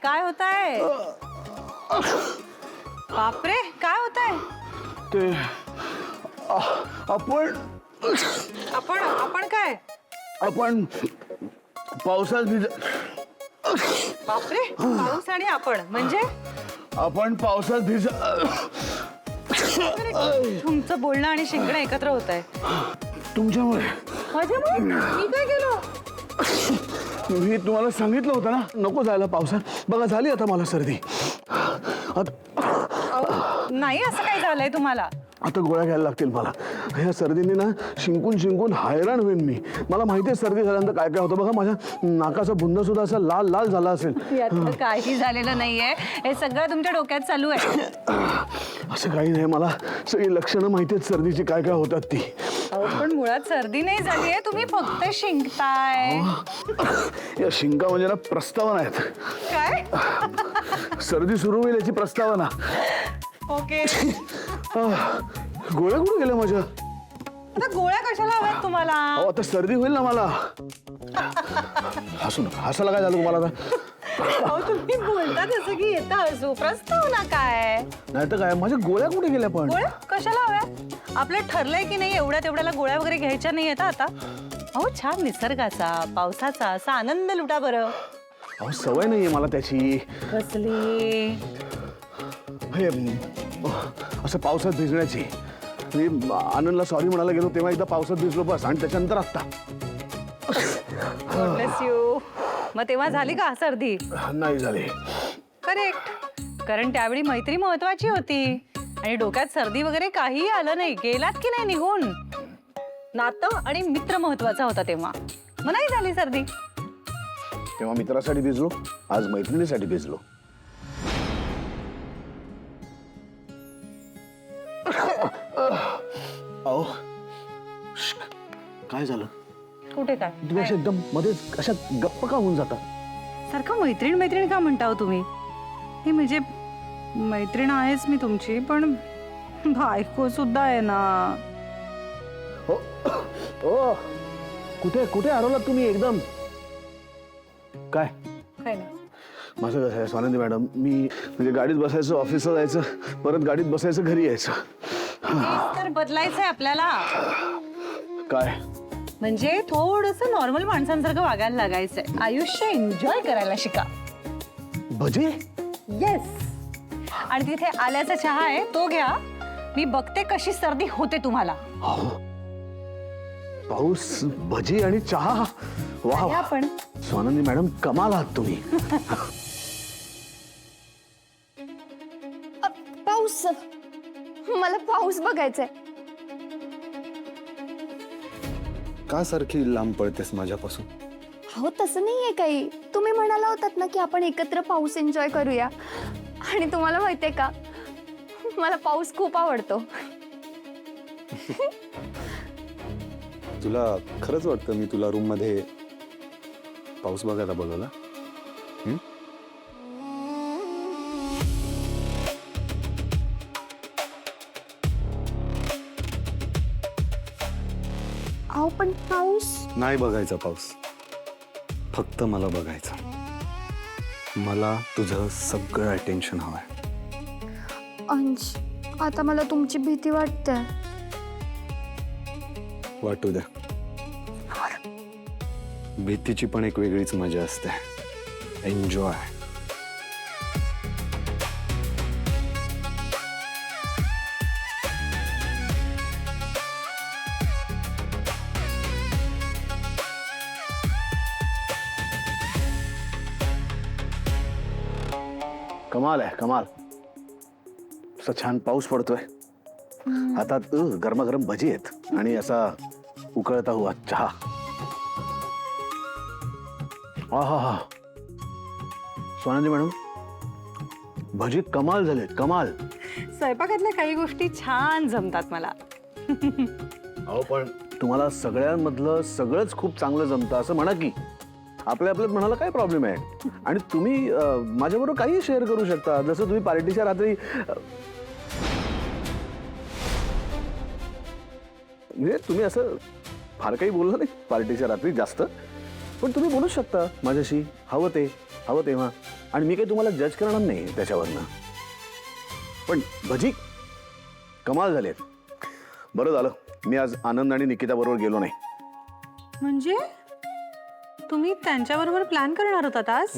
काय होतंय? बापरे, काय होतंय? ते आपण आपण काय? आपण पावसात बापरे, पाऊस आणि आपण म्हणजे आपण पावसात तुमचं बोलणं आणि शिंकणं एकत्र होत आहे. तुमच्यामुळे. माझ्यामुळे? मी काय केलं? मी तुम्हाला सांगितलं होतं ना नको जायला पावसात. बघा झाली आता मला सर्दी. नाही असं काय झालंय तुम्हाला? आता गोळ्या घ्यायला लागतील मला. ह्या सर्दीने ना शिंकून शिंकून हैराण होईन मी. मला माहिती आहे सर्दी झाल्यानंतर काय काय होतं. बघा माझ्या नाकाचा बुंदा सुद्धा असा लाल लाल झाला असेल. यातलं काही झालेलं नाहीये. हे सगळं तुमच्या डोक्यात चालू आहे. असं काही नाही. मला सगळी लक्षणं माहिती आहेत सर्दीची काय काय होतात ती. पण मुळात सर्दी नाही झाली आहे. तुम्ही फक्त शिंकताय. या शिंका म्हणजे ना प्रस्तावना आहेत. काय? सर्दी सुरू होईल याची प्रस्तावना. ओके. गोळ्या कुठे गेल्या माझ्या? आता गोळ्या कशाला हव्यात तुम्हाला? आता सर्दी होईल ना मला. हसू नका. हसायला काय झालं तुम्हाला आता? तुम्ही बोलता तसं की येतं हसू. प्रस्तावना काय? नाही तर काय माझ्या गोळ्या कुठे गेल्या पण? गोळ्या कशाला हव्या? आपलं ठरलंय की नाही एवढ्या तेवढ्याला गोळ्या वगैरे घ्यायच्या नाही येतात आता. अहो छान निसर्गाचा पावसाचा असा आनंद लुटा बरं. अहो सवय नाहीये मला त्याची. कसली? हे असं पावसात भिजण्याची. मी आनंदला सॉरी म्हणायला गेलो तेव्हा एकदा पावसात भिजलो बस. आणि त्याच्यानंतर आता ब्लेस यू. मग तेव्हा झाली का सर्दी? नाही झाली. करेक्ट. कारण त्यावेळी मैत्री महत्वाची होती आणि डोक्यात सर्दी वगैरे काही आलं नाही. गेलात की नाही निघून. नातं आणि मित्र महत्वाचा होता तेव्हा. मग नाही झाली सर्दी. तेव्हा मित्रासाठी भिजलो. आज मैत्रिणीसाठी भिजलो. अहो काय झालं? कुठे काय? तुम्ही अशा एकदम मध्ये अशा गप्प का होऊन जाता? सारखं मैत्रीण मैत्रीण का म्हणता हो तुम्ही? हे म्हणजे मैत्रीण आहेच मी तुमची पण बायको सुद्धा आहे ना. हो हो. कुठे कुठे हरवलात तुम्ही एकदम? काय काय नाही. माझं कसं आहे स्वानंदी मॅडम, मी म्हणजे गाडीत बसायचं ऑफिसला जायचं परत गाडीत बसायचं घरी यायचं. तर बदलायचंय आपल्याला. काय म्हणजे थोडंसं नॉर्मल माणसांसारखं वागायला लागायचंय. आयुष्य एन्जॉय करायला शिका. भजी? येस. आणि तिथे आल्याचा चहा आहे तो घ्या. मी बघते कशी सर्दी होते तुम्हाला. अहो पाऊस भजी आणि चहा. वा वा. आपण स्वानंदी मॅडम कमाल आहात तुम्ही. पाऊस. मला पाऊस बघायचाय. का सारखी लांब पळतेस माझ्यापासून? हो तसं नाहीये काही. तुम्ही म्हणाला होतात ना की आपण एकत्र पाऊस एन्जॉय करूया. आणि तुम्हाला माहितीये का मला पाऊस खूप आवडतो. तुला खरंच वाटतं मी तुला रूम मध्ये पाऊस बघायला बोलवला? अहो पण पाऊस. नाही बघायचा पाऊस. फक्त मला बघायचा. मला तुझं सगळं अटेन्शन हवंय. अंश आता मला तुमची भीती वाटते. वाटू द्या. भीतीची पण एक वेगळीच मजा असते. एन्जॉय. कमाल आहे कमाल. असा छान पाऊस पडतोय. हातात गरमागरम भजी आहेत आणि असा उकळता हुआ चहा. हा हा हा. स्वानंदी मॅडम भजी कमाल झालेत कमाल. स्वयंपाकातल्या काही गोष्टी छान जमतात मला. अहो पण तुम्हाला सगळ्यांमधलं सगळंच खूप चांगलं जमतं असं म्हणा की. आपल्या आपल्यात म्हणाला काय प्रॉब्लेम आहे. आणि तुम्ही माझ्याबरोबर काही शेअर करू शकता. जसं तुम्ही पार्टीच्या रात्री म्हणजे तुम्ही असं फार काही बोलला नाही पार्टीच्या रात्री जास्त. पण तुम्ही बोलूच शकता माझ्याशी, हवं तेव्हा. आणि मी काही तुम्हाला जज करणार नाही त्याच्यावरनं. पण भजी कमाल झाले. बरं झालं मी आज आनंद आणि निकिता बरोबर गेलो नाही. म्हणजे तुम्ही त्यांच्याबरोबर प्लॅन करणार होतात आज?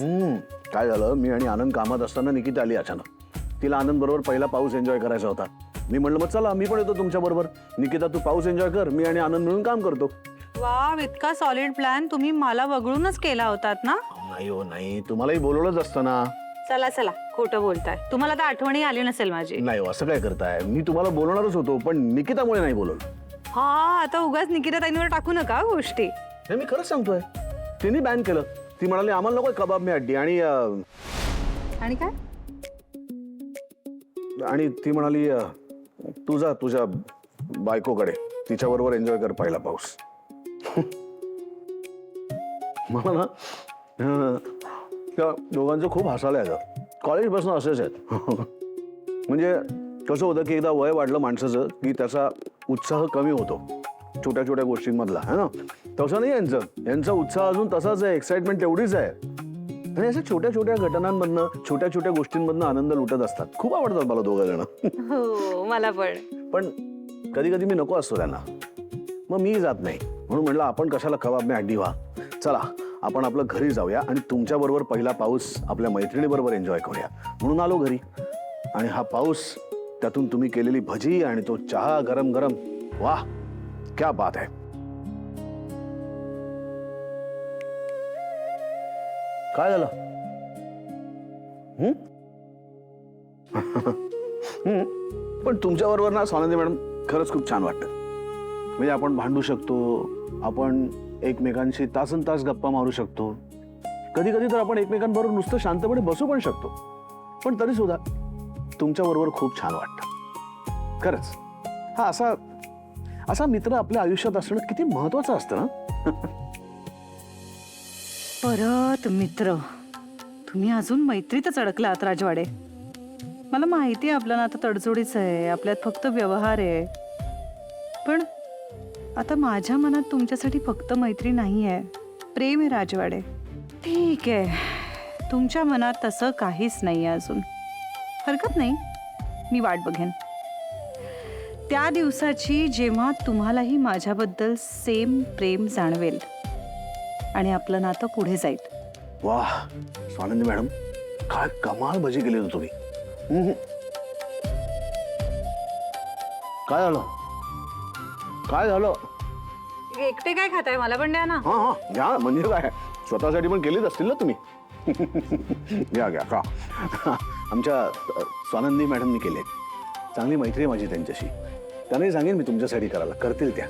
काय झालं, मी आणि आनंद कामात असताना निकिता आली अचानक. तिला आनंद बरोबर पहिला पाऊस एन्जॉय करायचा होता. मी म्हणलं मग चला मी पण येतो तुमच्या बरोबर. निकिता तू पाऊस एन्जॉय कर, मी आणि आनंद मिळून काम करतो. वाव, इतका सॉलिड प्लॅन तुम्ही मला वगळूनच केला होतात ना? नाही हो नाही, तुम्हालाही बोलवलंच असतं ना. चला चला, खोटं बोलताय. तुम्हाला तर आठवणी आली नसेल माझी. नाही हो, असं काय करताय, मी तुम्हाला बोलवणारच होतो पण निकितामुळे नाही बोलवलं. हा, आता उगाच निकिता ताईंवर टाकू नका गोष्टी. नाही मी खरंच सांगतोय, तिने बॅन केलं. ती म्हणाली आम्हाला नको कबाब मी हड्डी. आणि काय? आणि ती म्हणाली तू जा तुझ्या बायकोकडे, तिच्याबरोबर एन्जॉय कर पहिला पाऊस. मला ना त्या दोघांचं खूप हसायला येतं. कॉलेजपासून असेच आहेत. म्हणजे कसं होतं की एकदा वय वाढलं माणसाचं की त्याचा उत्साह कमी होतो छोट्या छोट्या गोष्टींमधला, है ना. तसं नाही यांचा उत्साह अजून तसाच आहे, एक्साइटमेंट तेवढीच आहे. आणि अशा छोट्या छोट्या घटनांमधनं छोट्या छोट्या गोष्टींमधनं आनंद लुटत असतात. खूप आवडतात मला दोघं जण. हो, मला पण कधी कधी मी नको असतो त्यांना, मग मी जात नाही. म्हणून म्हटलं आपण कशाला कबाब में अड्डी व्हा, चला आपण आपलं घरी जाऊया आणि तुमच्या बरोबर पहिला पाऊस आपल्या मैत्रिणीबरोबर एन्जॉय करूया. म्हणून आलो घरी. आणि हा पाऊस, त्यातून तुम्ही केलेली भजी आणि तो चहा गरम गरम, वाह क्या बात है. काय झालं? पण तुमच्याबरोबर ना स्वानंदी मॅडम खरंच खूप छान वाटतं. म्हणजे आपण भांडू शकतो, आपण एकमेकांशी तासन तास गप्पा मारू शकतो. कधी कधी तर आपण एकमेकांबरोबर नुसतं शांतपणे बसू पण शकतो. पण तरी सुद्धा तुमच्याबरोबर खूप छान वाटतं खरंच. हा असा मित्र आपल्या आयुष्यात असणं किती महत्वाचं असतं ना. परत मित्र, तुम्ही अजून मैत्रीतच अडकलात राजवाडे. मला माहिती आहे आपलं नातं तडजोडीच आहे, आपल्यात फक्त व्यवहार आहे. पण आता माझ्या मनात तुमच्यासाठी फक्त मैत्री नाही आहे, प्रेम आहे राजवाडे. ठीक आहे, तुमच्या मनात तसं काहीच नाही आहे अजून. हरकत नाही, मी वाट बघेन त्या दिवसाची जेव्हा तुम्हालाही माझ्याबद्दल सेम प्रेम जाणवेल आणि आपलं नातं पुढे जाईल. वाह स्वानंदी मॅडम, काय कमाल भजी केली होती तुम्ही. काय झालं? काय झालं? एकटे काय खाताय, मला पण द्या ना. हा हा घ्या, म्हणजे काय स्वतःसाठी पण केलीच असतील ना तुम्ही. घ्या घ्या का. आमच्या स्वानंदी मॅडमनी केले. चांगली मैत्री आहे माझी त्यांच्याशी. त्यांनाही सांगेन मी तुमच्यासाठी करायला, करतील त्या.